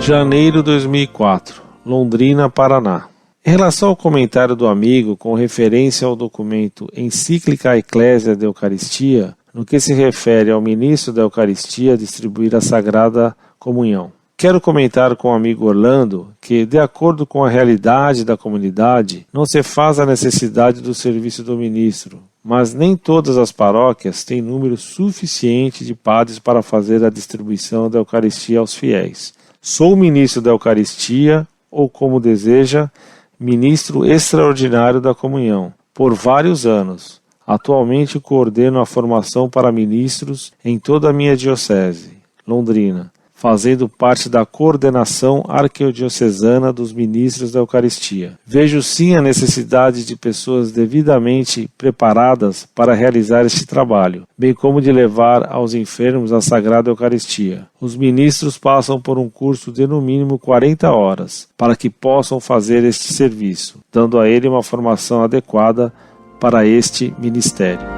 Janeiro de 2004, Londrina, Paraná. Em relação ao comentário do amigo com referência ao documento Encíclica Ecclesia de Eucaristia, no que se refere ao ministro da Eucaristia distribuir a Sagrada Comunhão. Quero comentar com o amigo Orlando que, de acordo com a realidade da comunidade, não se faz a necessidade do serviço do ministro, mas nem todas as paróquias têm número suficiente de padres para fazer a distribuição da Eucaristia aos fiéis. Sou ministro da Eucaristia, ou como deseja, ministro extraordinário da comunhão, por vários anos. Atualmente coordeno a formação para ministros em toda a minha diocese, Londrina, fazendo parte da coordenação arquidiocesana dos ministros da Eucaristia. Vejo sim a necessidade de pessoas devidamente preparadas para realizar este trabalho, bem como de levar aos enfermos a Sagrada Eucaristia. Os ministros passam por um curso de no mínimo 40 horas, para que possam fazer este serviço, dando a ele uma formação adequada para este ministério.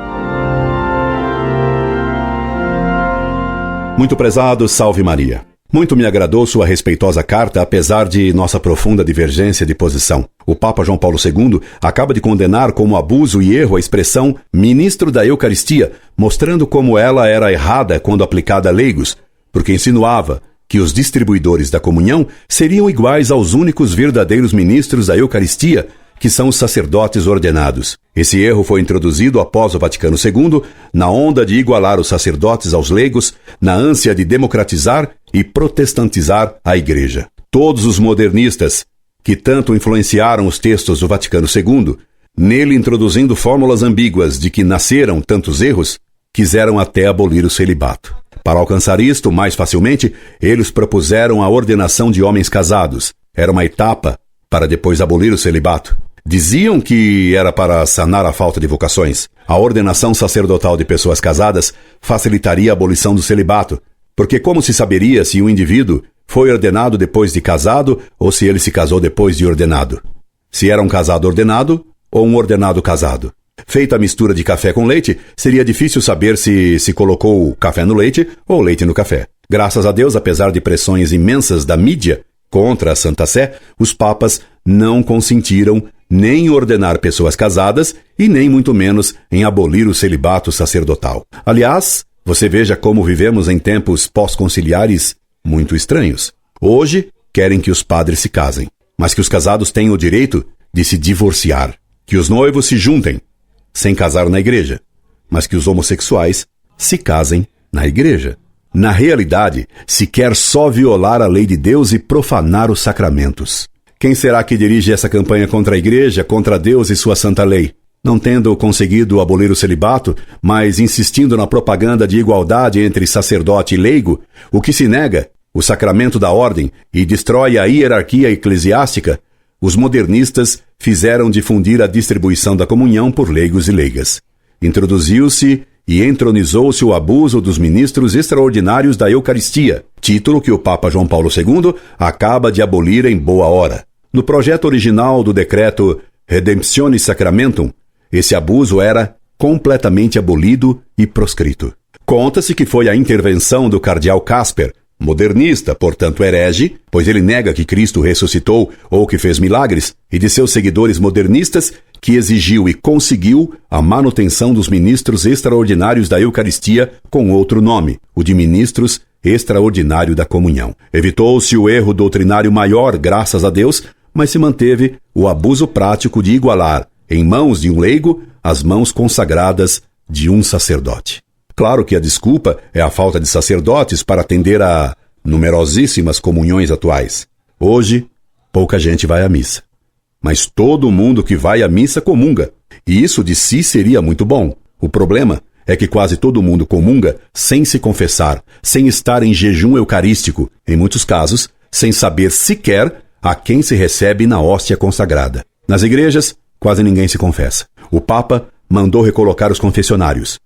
Muito prezado, salve Maria. Muito me agradou sua respeitosa carta, apesar de nossa profunda divergência de posição. O Papa João Paulo II acaba de condenar como abuso e erro a expressão ministro da Eucaristia, mostrando como ela era errada quando aplicada a leigos, porque insinuava que os distribuidores da comunhão seriam iguais aos únicos verdadeiros ministros da Eucaristia, que são os sacerdotes ordenados. Esse erro foi introduzido após o Vaticano II, na onda de igualar os sacerdotes aos leigos, na ânsia de democratizar e protestantizar a Igreja. Todos os modernistas, que tanto influenciaram os textos do Vaticano II, nele introduzindo fórmulas ambíguas de que nasceram tantos erros, quiseram até abolir o celibato. Para alcançar isto mais facilmente, eles propuseram a ordenação de homens casados. Era uma etapa para depois abolir o celibato. Diziam que era para sanar a falta de vocações. A ordenação sacerdotal de pessoas casadas facilitaria a abolição do celibato, porque como se saberia se um indivíduo foi ordenado depois de casado ou se ele se casou depois de ordenado? Se era um casado ordenado ou um ordenado casado? Feita a mistura de café com leite, seria difícil saber se colocou café no leite ou leite no café. Graças a Deus, apesar de pressões imensas da mídia contra a Santa Sé, os papas não consentiram nem em ordenar pessoas casadas e nem muito menos em abolir o celibato sacerdotal. Aliás, você veja como vivemos em tempos pós-conciliares muito estranhos. Hoje, querem que os padres se casem, mas que os casados tenham o direito de se divorciar, que os noivos se juntem, sem casar na igreja, mas que os homossexuais se casem na igreja. Na realidade, se quer só violar a lei de Deus e profanar os sacramentos. Quem será que dirige essa campanha contra a igreja, contra Deus e sua santa lei? Não tendo conseguido abolir o celibato, mas insistindo na propaganda de igualdade entre sacerdote e leigo, o que se nega, o sacramento da ordem, e destrói a hierarquia eclesiástica, os modernistas fizeram difundir a distribuição da comunhão por leigos e leigas. Introduziu-se e entronizou-se o abuso dos ministros extraordinários da Eucaristia, título que o Papa João Paulo II acaba de abolir em boa hora. No projeto original do decreto Redemptionis Sacramentum, esse abuso era completamente abolido e proscrito. Conta-se que foi a intervenção do cardeal Casper, modernista, portanto herege, pois ele nega que Cristo ressuscitou ou que fez milagres, e de seus seguidores modernistas, que exigiu e conseguiu a manutenção dos ministros extraordinários da Eucaristia com outro nome, o de ministros extraordinário da comunhão. Evitou-se o erro doutrinário maior, graças a Deus, mas se manteve o abuso prático de igualar, em mãos de um leigo, as mãos consagradas de um sacerdote. Claro que a desculpa é a falta de sacerdotes para atender a numerosíssimas comunhões atuais. Hoje, pouca gente vai à missa. Mas todo mundo que vai à missa comunga. E isso de si seria muito bom. O problema é que quase todo mundo comunga sem se confessar, sem estar em jejum eucarístico, em muitos casos, sem saber sequer a quem se recebe na hóstia consagrada. Nas igrejas, quase ninguém se confessa. O Papa mandou recolocar os confessionários.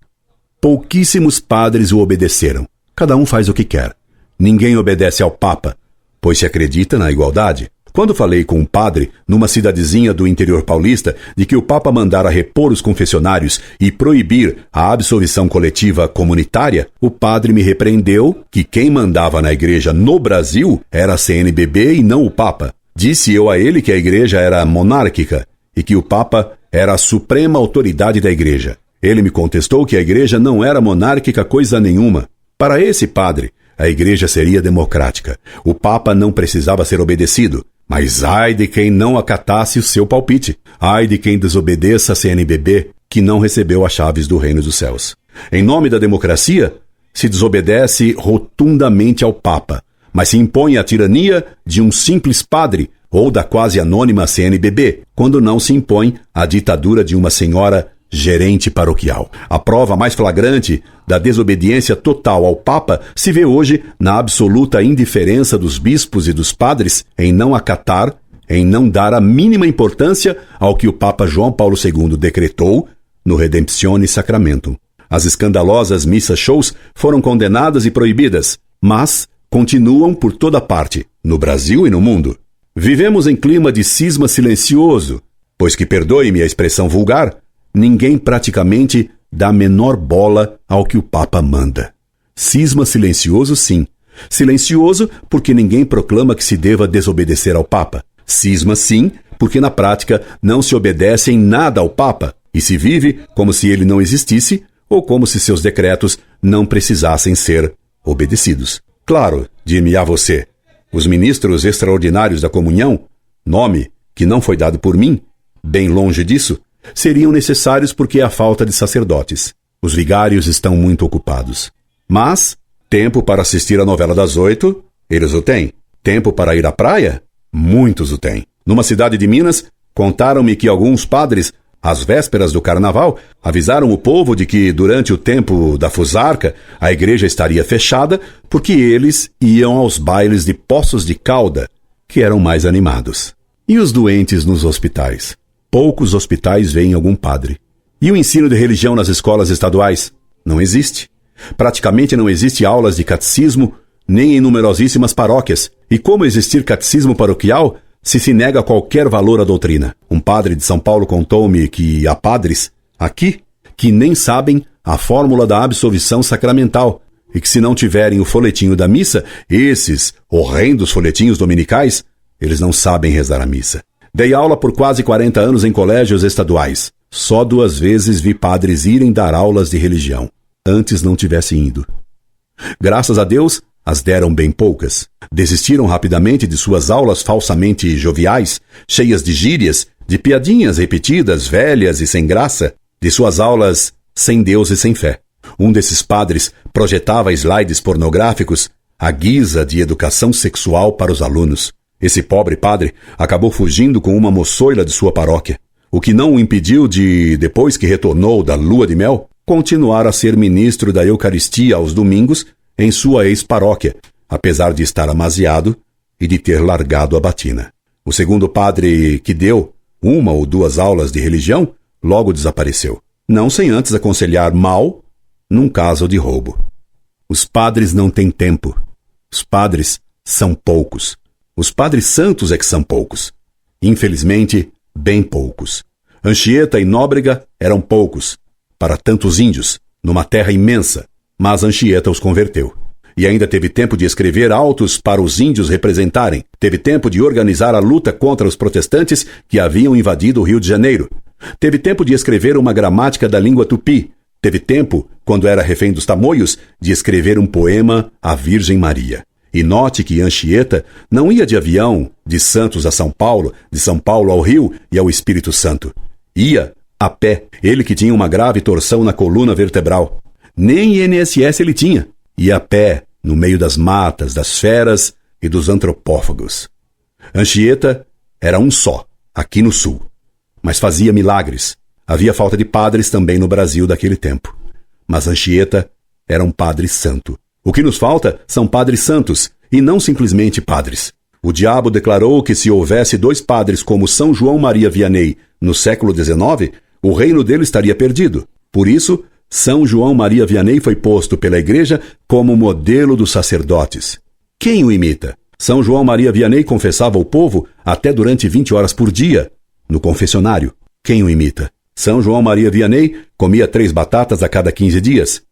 Pouquíssimos padres o obedeceram. Cada um faz o que quer. Ninguém obedece ao Papa, pois se acredita na igualdade. Quando falei com um padre, numa cidadezinha do interior paulista, de que o Papa mandara repor os confessionários e proibir a absolvição coletiva comunitária, o padre me repreendeu que quem mandava na igreja no Brasil era a CNBB e não o Papa. Disse eu a ele que a igreja era monárquica e que o Papa era a suprema autoridade da igreja. Ele me contestou que a igreja não era monárquica coisa nenhuma. Para esse padre, a igreja seria democrática. O Papa não precisava ser obedecido. Mas ai de quem não acatasse o seu palpite. Ai de quem desobedeça a CNBB, que não recebeu as chaves do reino dos céus. Em nome da democracia, se desobedece rotundamente ao Papa, mas se impõe a tirania de um simples padre ou da quase anônima CNBB, quando não se impõe a ditadura de uma senhora gerente paroquial. A prova mais flagrante da desobediência total ao Papa se vê hoje na absoluta indiferença dos bispos e dos padres em não acatar, em não dar a mínima importância ao que o Papa João Paulo II decretou no Redemptione Sacramentum. As escandalosas missas-shows foram condenadas e proibidas, mas continuam por toda parte, no Brasil e no mundo. Vivemos em clima de cisma silencioso, pois que, perdoe-me a expressão vulgar, ninguém praticamente dá a menor bola ao que o Papa manda. Cisma silencioso, sim. Silencioso porque ninguém proclama que se deva desobedecer ao Papa. Cisma, sim, porque na prática não se obedece em nada ao Papa e se vive como se ele não existisse ou como se seus decretos não precisassem ser obedecidos. Claro, dir-me-á você, os ministros extraordinários da comunhão, nome que não foi dado por mim, bem longe disso, seriam necessários porque há falta de sacerdotes. Os vigários estão muito ocupados. Mas, tempo para assistir à novela das 8, eles o têm. Tempo para ir à praia? Muitos o têm. Numa cidade de Minas, contaram-me que alguns padres, às vésperas do carnaval, avisaram o povo de que, durante o tempo da fusarca, a igreja estaria fechada porque eles iam aos bailes de Poços de Calda, que eram mais animados. E os doentes nos hospitais? Poucos hospitais veem algum padre. E o ensino de religião nas escolas estaduais? Não existe. Praticamente não existe aulas de catecismo, nem em numerosíssimas paróquias. E como existir catecismo paroquial se nega qualquer valor à doutrina? Um padre de São Paulo contou-me que há padres, aqui, que nem sabem a fórmula da absolvição sacramental e que se não tiverem o folhetinho da missa, esses horrendos folhetinhos dominicais, eles não sabem rezar a missa. Dei aula por quase 40 anos em colégios estaduais. Só 2 vezes vi padres irem dar aulas de religião. Antes não tivessem ido. Graças a Deus, as deram bem poucas. Desistiram rapidamente de suas aulas falsamente joviais, cheias de gírias, de piadinhas repetidas, velhas e sem graça, de suas aulas sem Deus e sem fé. Um desses padres projetava slides pornográficos à guisa de educação sexual para os alunos. Esse pobre padre acabou fugindo com uma moçoila de sua paróquia, o que não o impediu de, depois que retornou da lua de mel, continuar a ser ministro da Eucaristia aos domingos em sua ex-paróquia, apesar de estar amaziado e de ter largado a batina. O segundo padre que deu 1 ou 2 aulas de religião logo desapareceu, não sem antes aconselhar mal num caso de roubo. Os padres não têm tempo. Os padres são poucos. Os padres santos é que são poucos. Infelizmente, bem poucos. Anchieta e Nóbrega eram poucos, para tantos índios, numa terra imensa, mas Anchieta os converteu. E ainda teve tempo de escrever autos para os índios representarem. Teve tempo de organizar a luta contra os protestantes que haviam invadido o Rio de Janeiro. Teve tempo de escrever uma gramática da língua tupi. Teve tempo, quando era refém dos tamoios, de escrever um poema à Virgem Maria. E note que Anchieta não ia de avião de Santos a São Paulo, de São Paulo ao Rio e ao Espírito Santo. Ia a pé, ele que tinha uma grave torção na coluna vertebral. Nem INSS ele tinha. Ia a pé, no meio das matas, das feras e dos antropófagos. Anchieta era um só, aqui no sul. Mas fazia milagres. Havia falta de padres também no Brasil daquele tempo. Mas Anchieta era um padre santo. O que nos falta são padres santos, e não simplesmente padres. O diabo declarou que se houvesse 2 padres como São João Maria Vianney no século XIX, o reino dele estaria perdido. Por isso, São João Maria Vianney foi posto pela Igreja como modelo dos sacerdotes. Quem o imita? São João Maria Vianney confessava o povo até durante 20 horas por dia, no confessionário. Quem o imita? São João Maria Vianney comia 3 batatas a cada 15 dias.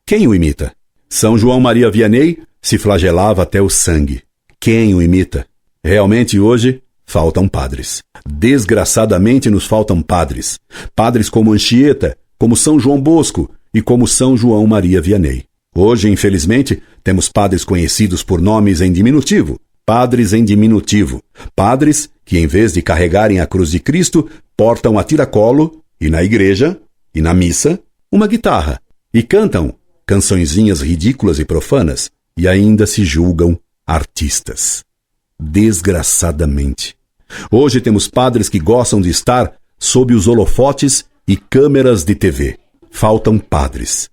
Quem o imita? São João Maria Vianney se flagelava até o sangue. Quem o imita? Realmente hoje faltam padres. Desgraçadamente nos faltam padres. Padres como Anchieta, como São João Bosco e como São João Maria Vianney. Hoje, infelizmente, temos padres conhecidos por nomes em diminutivo. Padres em diminutivo. Padres que, em vez de carregarem a cruz de Cristo, portam a tiracolo e na igreja, e na missa, uma guitarra. E cantam cançõezinhas ridículas e profanas. E ainda se julgam artistas. Desgraçadamente. Hoje temos padres que gostam de estar sob os holofotes e câmeras de TV. Faltam padres.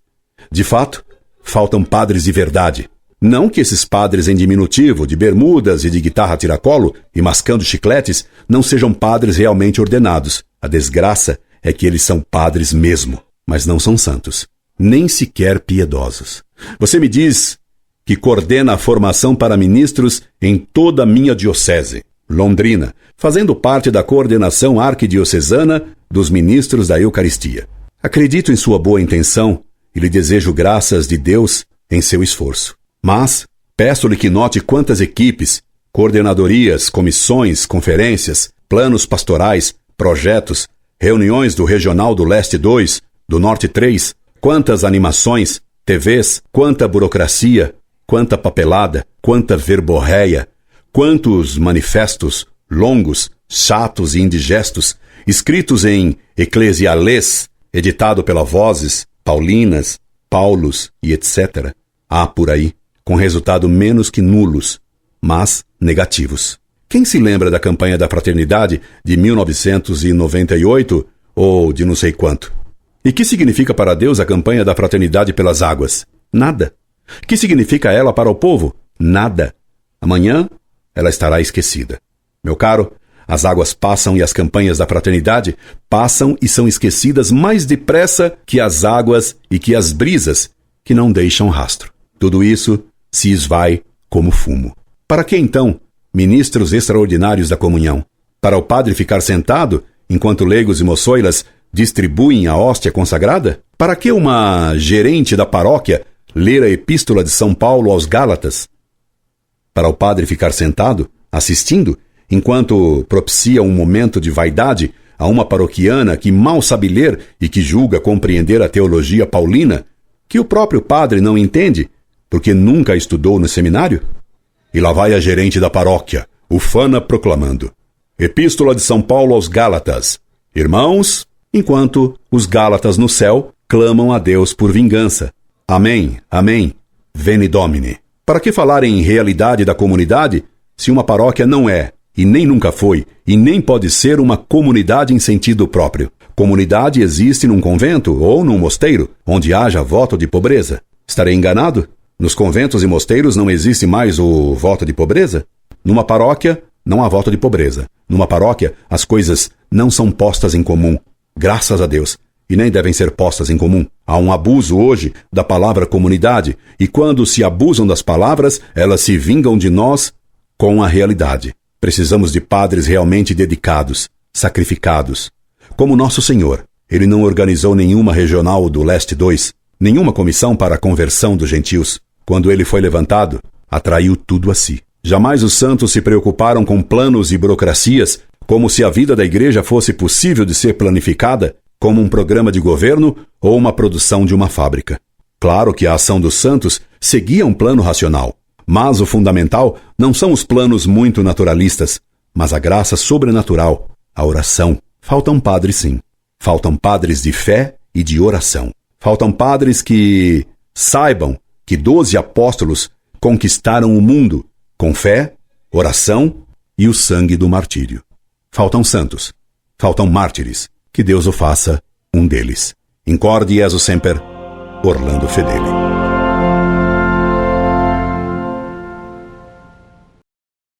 De fato, faltam padres de verdade. Não que esses padres em diminutivo, de bermudas e de guitarra tiracolo e mascando chicletes, não sejam padres realmente ordenados. A desgraça é que eles são padres mesmo, mas não são santos, nem sequer piedosos. Você me diz que coordena a formação para ministros em toda a minha diocese, Londrina, fazendo parte da coordenação arquidiocesana dos ministros da Eucaristia. Acredito em sua boa intenção e lhe desejo graças de Deus em seu esforço. Mas peço-lhe que note quantas equipes, coordenadorias, comissões, conferências, planos pastorais, projetos, reuniões do Regional do Leste 2, do Norte 3, quantas animações, TVs, quanta burocracia, quanta papelada, quanta verborréia, quantos manifestos longos, chatos e indigestos, escritos em eclesialês, editado pela Vozes, Paulinas, Paulos e etc. Há por aí, com resultado menos que nulos, mas negativos. Quem se lembra da campanha da fraternidade de 1998 ou de não sei quanto? E que significa para Deus a campanha da fraternidade pelas águas? Nada. Que significa ela para o povo? Nada. Amanhã ela estará esquecida. Meu caro, as águas passam e as campanhas da fraternidade passam e são esquecidas mais depressa que as águas e que as brisas, que não deixam rastro. Tudo isso se esvai como fumo. Para que então ministros extraordinários da comunhão? Para o padre ficar sentado enquanto leigos e moçoilas distribuem a hóstia consagrada? Para que uma gerente da paróquia ler a epístola de São Paulo aos Gálatas? Para o padre ficar sentado, assistindo, enquanto propicia um momento de vaidade a uma paroquiana que mal sabe ler e que julga compreender a teologia paulina, que o próprio padre não entende, porque nunca estudou no seminário? E lá vai a gerente da paróquia, ufana, proclamando: Epístola de São Paulo aos Gálatas. Irmãos, enquanto os Gálatas no céu clamam a Deus por vingança. Amém, amém, veni Domine. Para que falar em realidade da comunidade, se uma paróquia não é, e nem nunca foi, e nem pode ser uma comunidade em sentido próprio? Comunidade existe num convento ou num mosteiro, onde haja voto de pobreza. Estarei enganado? Nos conventos e mosteiros não existe mais o voto de pobreza? Numa paróquia, não há voto de pobreza. Numa paróquia, as coisas não são postas em comum. Graças a Deus. E nem devem ser postas em comum. Há um abuso hoje da palavra comunidade, e quando se abusam das palavras, elas se vingam de nós com a realidade. Precisamos de padres realmente dedicados, sacrificados. Como Nosso Senhor. Ele não organizou nenhuma regional do Leste 2, nenhuma comissão para a conversão dos gentios. Quando ele foi levantado, atraiu tudo a si. Jamais os santos se preocuparam com planos e burocracias, como se a vida da igreja fosse possível de ser planificada como um programa de governo ou uma produção de uma fábrica. Claro que a ação dos santos seguia um plano racional, mas o fundamental não são os planos muito naturalistas, mas a graça sobrenatural, a oração. Faltam padres, sim. Faltam padres de fé e de oração. Faltam padres que saibam que 12 apóstolos conquistaram o mundo com fé, oração e o sangue do martírio. Faltam santos. Faltam mártires. Que Deus o faça um deles. Incorde Jesus Semper, Orlando Fedeli.